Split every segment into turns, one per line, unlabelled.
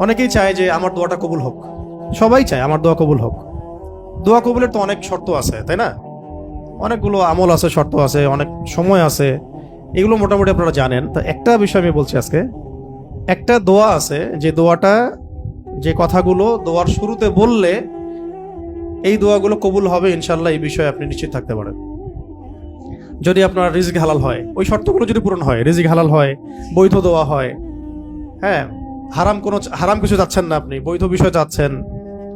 অনেকেই চায় যে আমার দোয়াটা কবুল হোক, সবাই চায় আমার দোয়া কবুল হোক। দোয়া কবুলের তো অনেক শর্ত আছে, তাই না? অনেকগুলো আমল আছে, শর্ত আছে, অনেক সময় আছে, এগুলো মোটামুটি আপনারা জানেন। তো একটা বিষয় আমি বলছি আজকে, একটা দোয়া আছে যে দোয়াটা, যে কথাগুলো দোয়ার শুরুতে বললে এই দোয়াগুলো কবুল হবে ইনশাল্লাহ, এই বিষয়ে আপনি নিশ্চিত থাকতে পারেন। যদি আপনার রিজিক হালাল হয়, ওই শর্তগুলো যদি পূরণ হয়, রিজিক হালাল হয়, বৈধ দোয়া হয়, হ্যাঁ, হারাম কিছু চাচ্ছেন না, আপনি বৈধ বিষয় চাচ্ছেন,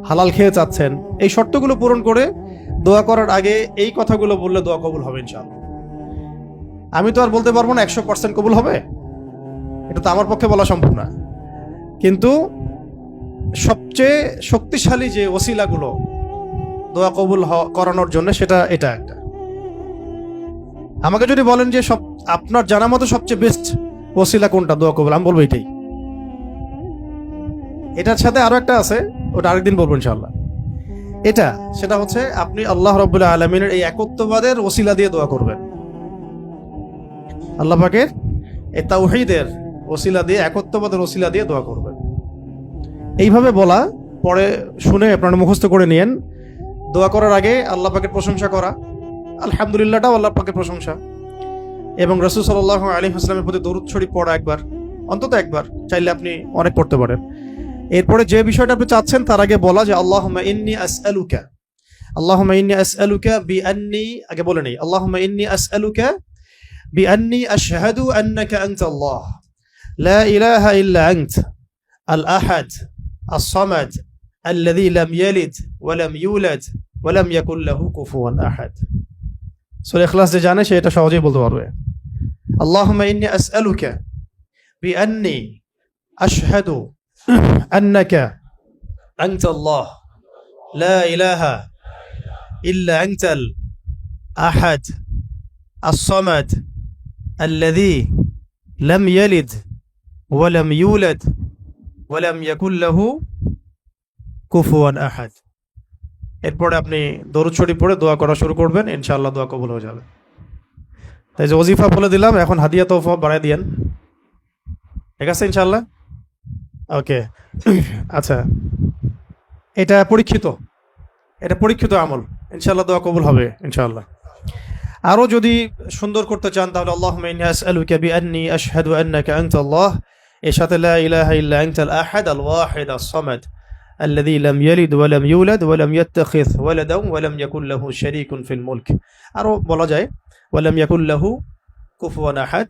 হালাল খেয়ে চাচ্ছেন, এই শর্তগুলো পূরণ করে দোয়া করার আগে এই কথাগুলো বললে দোয়া কবুল হবে ইনশাআল্লাহ। আমি তো আর বলতে পারবো না 100% কবুল হবে, এটা তো আমার পক্ষে বলা সম্ভব না, কিন্তু সবচেয়ে শক্তিশালী যে ওসিলাগুলো দোয়া কবুল করানোর জন্য, সেটা এটা একটা। আমাকে যদি বলেন যে আপনার জানা মতো সবচেয়ে বেস্ট ওসিলা কোনটা দোয়া কবুল, আমি বলবো এটাই। এটার সাথে আরো একটা আছে, ওটা আরেকদিন বলবো ইনশাআল্লাহ। সেটা হচ্ছে আপনি আল্লাহ রাব্বুল আলামিনের এই একত্ববাদের ওসিলা দিয়ে দোয়া করবেন। আল্লাহ পাকের এই তাওহীদের ওসিলা দিয়ে, একত্ববাদের ওসিলা দিয়ে দোয়া করবেন। এইভাবে বলা, পরে শুনে আপনারা মুখস্থ করে নিয়েন। দোয়া করার আগে আল্লাহ পাকের প্রশংসা করা, আলহামদুলিল্লাহটাও আল্লাহ পাকের প্রশংসা, এবং রাসূল সাল্লাল্লাহু আলাইহি ওয়াসাল্লামের প্রতি দরুদ শরীফ পড়া একবার, অন্তত একবার, চাইলে আপনি অনেক পড়তে পারেন। এরপরে যে বিষয়টা আপনি চাচ্ছেন তার আগে বলা যে আল্লাহুম্মা ইন্নী আসআলুকা বিআন্নী, আগে বলে নেই, আল্লাহুম্মা ইন্নী আসআলুকা বিআন্নী আশহাদু আন্নাকা আনতাল্লাহ লা ইলাহা ইল্লা আনতা আল আহাদ আস-সামাদ আল্লাযী লাম ইয়ালিদ ওয়া লাম ইউলাদ ওয়া লাম ইয়াকুল লাহু কুফুয়ান আহাদ। সূরা ইখলাস যে জানে সে এটা সহজেই বলতে পারবে। আল্লাহুম্মা ইন্নী আসআলুকা বিআন্নী আশহাদু আন্নাকা আনতাল্লাহ লা ইলাহা ইল্লা আনতাল আহাদ আস-সামাদ আল্লাযী লাম ইয়ালিদ ওয়া লাম ইউলাদ ওয়া লাম ইয়াকুল লাহু কুফুয়ান আহাদ। এরপরে আপনি দরুদ শরীফ পড়ে দোয়া করা শুরু করবেন, ইনশাআল্লাহ দোয়া কবুল হয়ে যাবে। তাই যে ওজিফা বলে দিলাম, এখন হাদিয়া তোফা বাড়ায় দিয়েন, ঠিক আছে ইনশাআল্লাহ? ওকে। আচ্ছা, এটা পরীক্ষিত আমল, ইনশাআল্লাহ দোয়া কবুল হবে ইনশাআল্লাহ। আরো যদি সুন্দর করতে চান তাহলে আল্লাহুম্মা ইন্নী আসআলুকা বিআন্নী আশহাদু আন্নাকা আনতাল্লাহ, এর সাথে লা ইলাহা ইল্লা আনতাল আহাদ আল ওয়াহিদ আস-সামাদ আল্লাযী লাম ইয়ালিদ ওয়া লাম ইউলাদ ওয়া লাম ইয়াত্তাখিয ওয়ালাদান ওয়া লাম ইয়াকুল লাহু শারীকুন ফিল মুলক। আরো বলা যায় ওয়া লাম ইয়াকুল লাহু কুফুয়ান আহাদ।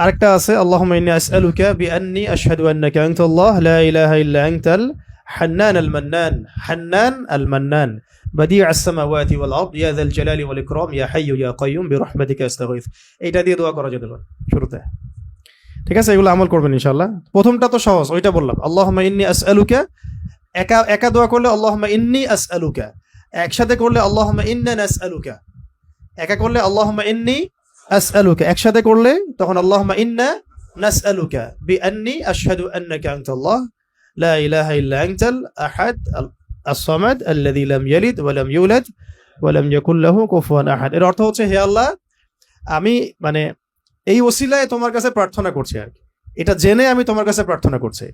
আরেকটা আছে আল্লাহুম্মা ইন্নী আসআলুকা বিআন্নী আশহাদু আন্নাকা আনতাল্লাহ লা ইলাহা ইল্লা আনতাল হান্নান আল মান্নান বাদিউ আস-সামাওয়াতি ওয়াল আরদ ইয়া যাল জালালি ওয়াল ইকরাম ইয়া হাইয়্যু ইয়া কাইয়্যুম বিরহমাতিকা আস্তাগীথ। এইটা দিয়ে দোয়া করা যেতে পারে শুরুতে, ঠিক আছে? এগুলো আমল করবেন ইনশাআল্লাহ। প্রথমটা তো সহজ, ওইটা বললাম, আল্লাহুম্মা ইন্নী আসআলুকা। একা দোয়া করলে আল্লাহুম্মা ইন্নী আসআলুকা, একসাথে করলে আল্লাহুম্মা ইন্না নাসআলুকা। একা করলে আল্লাহুম্মা ইন্নী আসআলুকা, একসাথে করলে তখন আল্লাহুম্মা ইন্না নাসআলুকা বিআন্নী আশহাদু আন্নাকা আনতাল্লাহ লা ইলাহা ইল্লা আনতাল আহাদ আস-সামাদ আল্লাযী লাম ইয়ালিদ ওয়া লাম ইউলাদ ওয়া লাম ইয়াকুল লাহু কুফুয়ান আহাদ। এর অর্থ হচ্ছে, হে আল্লাহ, আমি এই ওসিলায় তোমার কাছে প্রার্থনা করছি, আর এটা জেনে আমি তোমার কাছে প্রার্থনা করছি